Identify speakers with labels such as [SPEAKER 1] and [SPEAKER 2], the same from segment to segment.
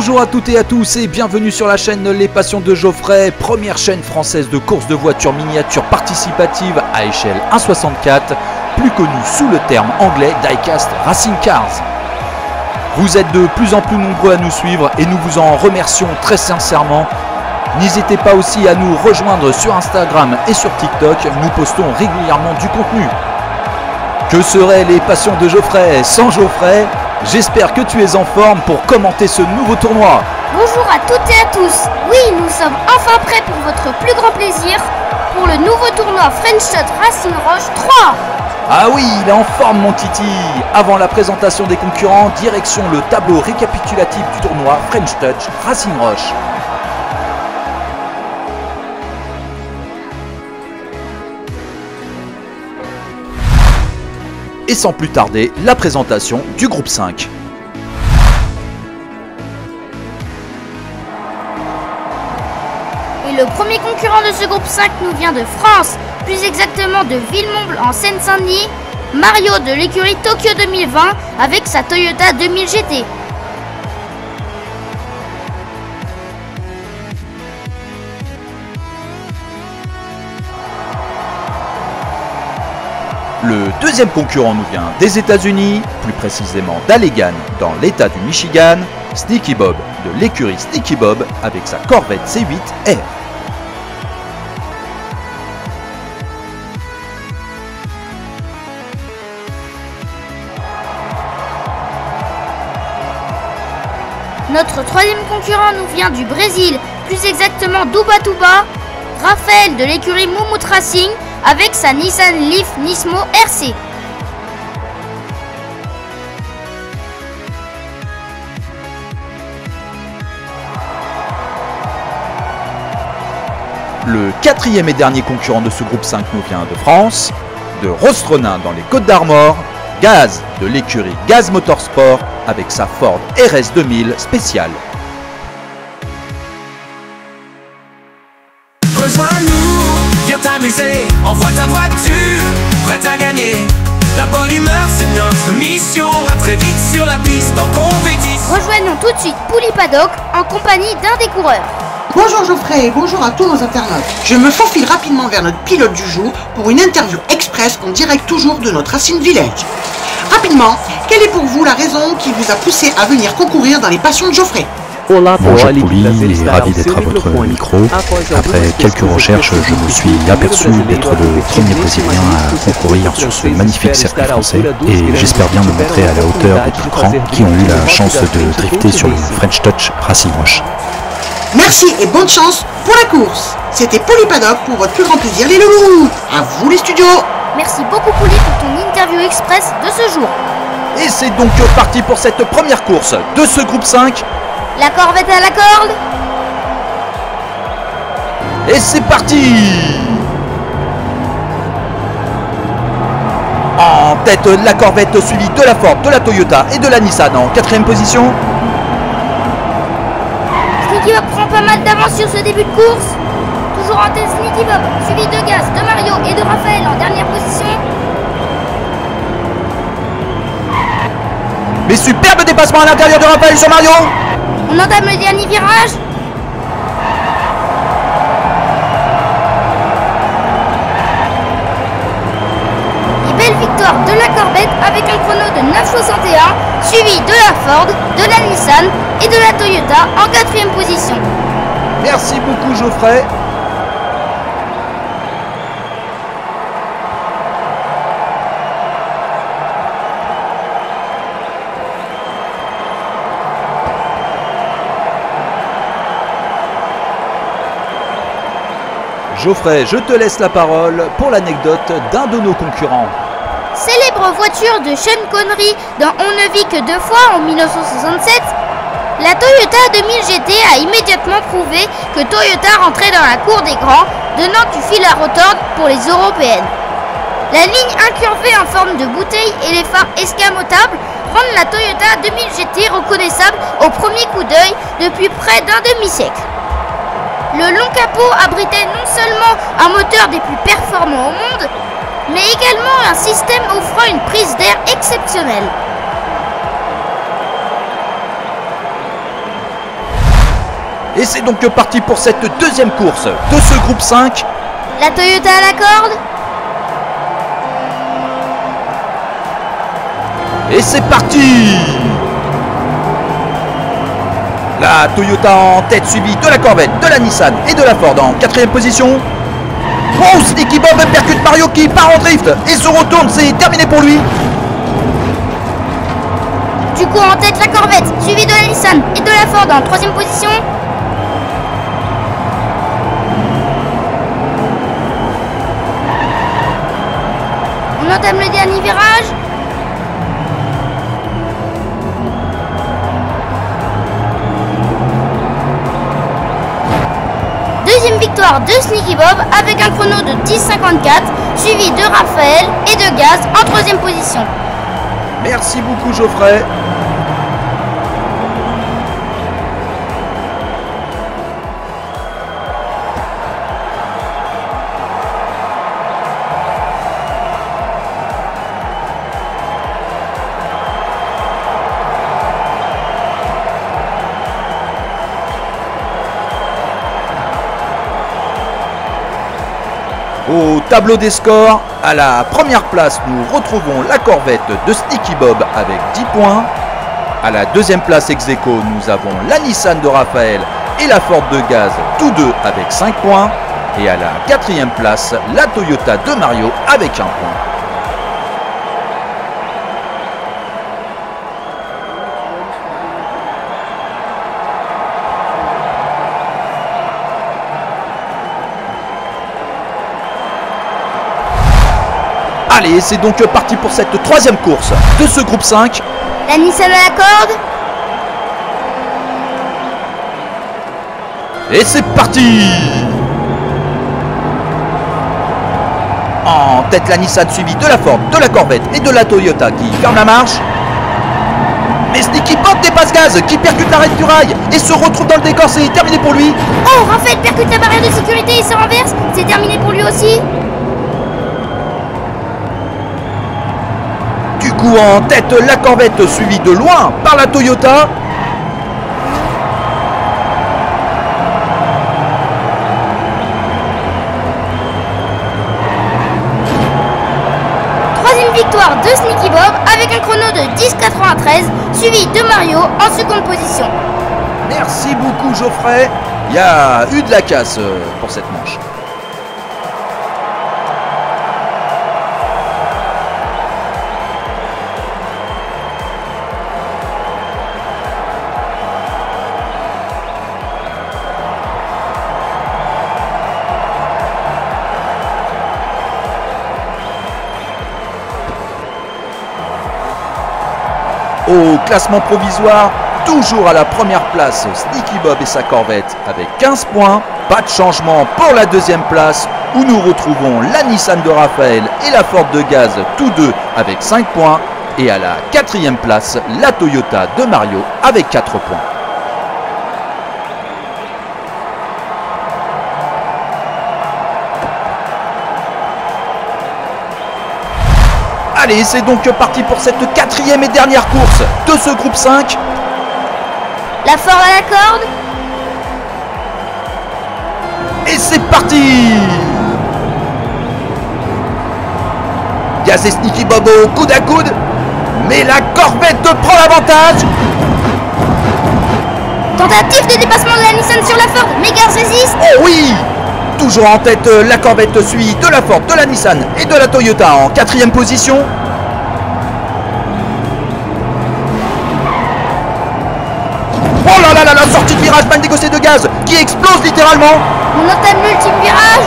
[SPEAKER 1] Bonjour à toutes et à tous et bienvenue sur la chaîne Les Passions de Geoffrey, première chaîne française de course de voitures miniatures participatives à échelle 1/64, plus connue sous le terme anglais Diecast Racing Cars. Vous êtes de plus en plus nombreux à nous suivre et nous vous en remercions très sincèrement. N'hésitez pas aussi à nous rejoindre sur Instagram et sur TikTok, nous postons régulièrement du contenu. Que seraient les Passions de Geoffrey sans Geoffrey? J'espère que tu es en forme pour commenter ce nouveau tournoi.
[SPEAKER 2] Bonjour à toutes et à tous. Oui, nous sommes enfin prêts pour votre plus grand plaisir pour le nouveau tournoi French Touch Racing Roche 3.
[SPEAKER 1] Ah oui, il est en forme mon Titi. Avant la présentation des concurrents, direction le tableau récapitulatif du tournoi French Touch Racing Roche. Et sans plus tarder, la présentation du groupe 5.
[SPEAKER 2] Et le premier concurrent de ce groupe 5 nous vient de France, plus exactement de Villemomble en Seine-Saint-Denis, Mario de l'écurie Tokyo 2020 avec sa Toyota 2000 GT.
[SPEAKER 1] Le deuxième concurrent nous vient des États-Unis, plus précisément d'Allegan dans l'état du Michigan, Sneaky Bob de l'écurie Sneaky Bob avec sa Corvette C8 R.
[SPEAKER 2] Notre troisième concurrent nous vient du Brésil, plus exactement d'Ubatuba, Raphaël de l'écurie Moumout Racing avec sa Nissan Leaf Nismo RC.
[SPEAKER 1] Le quatrième et dernier concurrent de ce groupe 5 nous vient de France, de Rostronin dans les Côtes d'Armor, Gaz de l'écurie Gaz Motorsport avec sa Ford RS 2000 spéciale.
[SPEAKER 3] Rejoins-nous, viens t'amuser, envoie ta voiture, prête à gagner. La bonne humeur c'est notre mission, à très vite sur la piste en compétition.
[SPEAKER 2] Rejoignons tout de suite Pouli Paddock en compagnie d'un des coureurs.
[SPEAKER 4] Bonjour Geoffrey et bonjour à tous nos internautes. Je me faufile rapidement vers notre pilote du jour pour une interview express en direct toujours de notre Racing Village. Rapidement, quelle est pour vous la raison qui vous a poussé à venir concourir dans les Passions de Geoffrey?
[SPEAKER 5] Bonjour Pouli et ravi d'être à votre micro. Après quelques recherches, je me suis aperçu d'être le premier Brésilien à concourir sur ce magnifique circuit français et j'espère bien me montrer à la hauteur des plus grands qui ont eu la chance de drifter sur le French Touch Racing Roche.
[SPEAKER 4] Merci et bonne chance pour la course. C'était Pouli Paddock pour votre plus grand plaisir les loulous. À vous les studios.
[SPEAKER 2] Merci beaucoup Pouli pour ton interview express de ce jour.
[SPEAKER 1] Et c'est donc parti pour cette première course de ce groupe 5.
[SPEAKER 2] La Corvette à la corde.
[SPEAKER 1] Et c'est parti! En tête, la Corvette suivie de la Ford, de la Toyota et de la Nissan en quatrième position.
[SPEAKER 2] Sneaky Bob prend pas mal d'avance sur ce début de course. Toujours en tête Sneaky Bob, suivi de Gaz, de Mario et de Raphaël en dernière position.
[SPEAKER 1] Mais superbe dépassement à l'intérieur de Raphaël sur Mario.
[SPEAKER 2] On entame le dernier virage. Et belle victoire de la Corvette avec un chrono de 9,61 suivi de la Ford, de la Nissan et de la Toyota en quatrième position.
[SPEAKER 1] Merci beaucoup Geoffrey. Geoffrey, je te laisse la parole pour l'anecdote d'un de nos concurrents.
[SPEAKER 2] Célèbre voiture de Sean Connery dans On ne vit que deux fois en 1967, la Toyota 2000 GT a immédiatement prouvé que Toyota rentrait dans la cour des grands, donnant du fil à retordre pour les européennes. La ligne incurvée en forme de bouteille et les phares escamotables rendent la Toyota 2000 GT reconnaissable au premier coup d'œil depuis près d'un demi-siècle. Le long capot abritait non seulement un moteur des plus performants au monde, mais également un système offrant une prise d'air exceptionnelle.
[SPEAKER 1] Et c'est donc parti pour cette deuxième course de ce groupe 5.
[SPEAKER 2] La Toyota à la corde.
[SPEAKER 1] Et c'est parti! La Toyota en tête, suivie de la Corvette, de la Nissan et de la Ford en 4e position. Oh, Sneaky Bob percute Mario qui part en drift et se retourne, c'est terminé pour lui.
[SPEAKER 2] Du coup en tête la Corvette, suivie de la Nissan et de la Ford en 3e position. On entame le dernier virage. Deuxième victoire de Sneaky Bob avec un chrono de 10,54, suivi de Raphaël et de Gaz en 3e position.
[SPEAKER 1] Merci beaucoup Geoffrey. Au tableau des scores, à la première place, nous retrouvons la Corvette de Sneaky Bob avec 10 points. À la deuxième place ex aequo, nous avons la Nissan de Raphaël et la Ford de Gaz, tous deux avec 5 points. Et à la quatrième place, la Toyota de Mario avec 1 point. Allez, c'est donc parti pour cette troisième course de ce groupe 5.
[SPEAKER 2] La Nissan à la corde.
[SPEAKER 1] Et c'est parti! En tête la Nissan suivie de la Ford, de la Corvette et de la Toyota qui ferme la marche. Mais Sneaky Bob dépasse Gaz qui percute l'arête du rail et se retrouve dans le décor, c'est terminé pour lui.
[SPEAKER 2] Oh, Raphaël percute la barrière de sécurité et se renverse, c'est terminé pour lui aussi.
[SPEAKER 1] Du coup en tête la Corvette suivie de loin par la Toyota.
[SPEAKER 2] Troisième victoire de Sneaky Bob avec un chrono de 10,93 suivi de Mario en seconde position.
[SPEAKER 1] Merci beaucoup Geoffrey. Il y a eu de la casse pour cette manche. Au classement provisoire, toujours à la première place, Sneaky Bob et sa Corvette avec 15 points. Pas de changement pour la deuxième place où nous retrouvons la Nissan de Raphaël et la Ford de Gaz, tous deux avec 5 points. Et à la quatrième place, la Toyota de Mario avec 4 points. Allez, c'est donc parti pour cette quatrième et dernière course de ce groupe 5.
[SPEAKER 2] La Ford à la corde.
[SPEAKER 1] Et c'est parti! Gaz et Sneaky Bob au coude à coude, mais la Corvette prend l'avantage.
[SPEAKER 2] Tentative de dépassement de la Nissan sur la Ford, mais Gaz résiste.
[SPEAKER 1] Oh oui! Toujours en tête, la Corvette suit de la Ford, de la Nissan et de la Toyota en quatrième position. Oh là là là, la sortie de virage mal négociée de Gaz qui explose littéralement.
[SPEAKER 2] On entame l'ultime virage.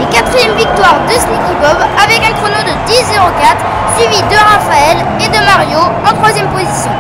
[SPEAKER 2] Et quatrième victoire de Sneaky Bob avec un chrono de 10,04 suivi de Raphaël et de Mario en troisième position.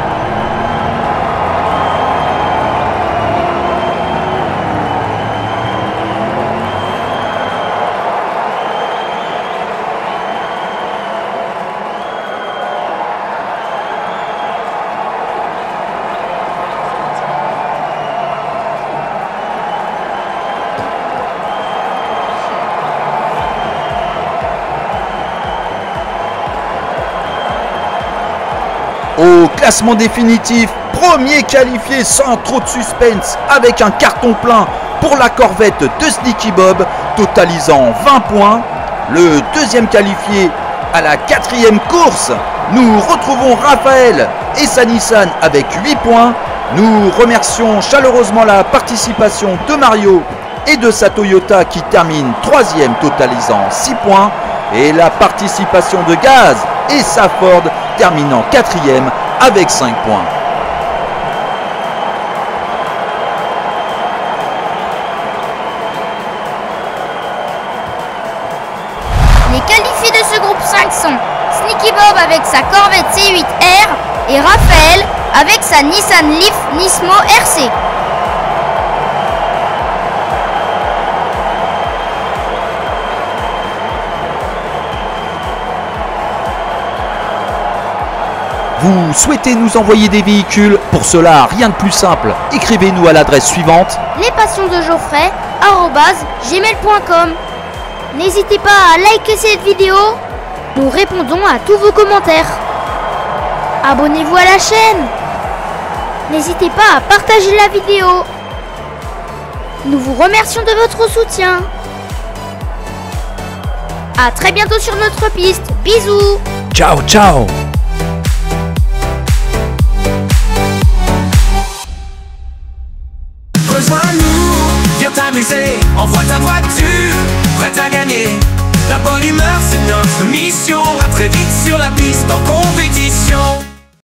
[SPEAKER 1] classement définitif. Premier qualifié sans trop de suspense avec un carton plein pour la corvette de Sneaky Bob, totalisant 20 points. Le deuxième qualifié à la quatrième course, nous retrouvons Raphaël et sa Nissan avec 8 points. Nous remercions chaleureusement la participation de Mario et de sa Toyota qui termine troisième, totalisant 6 points. Et la participation de Gaz et sa Ford terminant quatrième avec 5 points.
[SPEAKER 2] Les qualifiés de ce groupe 5 sont Sneaky Bob avec sa Corvette C8R et Raphaël avec sa Nissan Leaf Nismo RC.
[SPEAKER 1] Vous souhaitez nous envoyer des véhicules? Pour cela, rien de plus simple. Écrivez-nous à l'adresse suivante:
[SPEAKER 2] lespassionsdegeoffrey@gmail.com. N'hésitez pas à liker cette vidéo. Nous répondons à tous vos commentaires. Abonnez-vous à la chaîne. N'hésitez pas à partager la vidéo. Nous vous remercions de votre soutien. À très bientôt sur notre piste. Bisous.
[SPEAKER 1] Ciao, ciao.
[SPEAKER 3] Rejoins-nous, viens t'amuser, envoie ta voiture, prête à gagner. La bonne humeur c'est notre mission, à très vite sur la piste en compétition.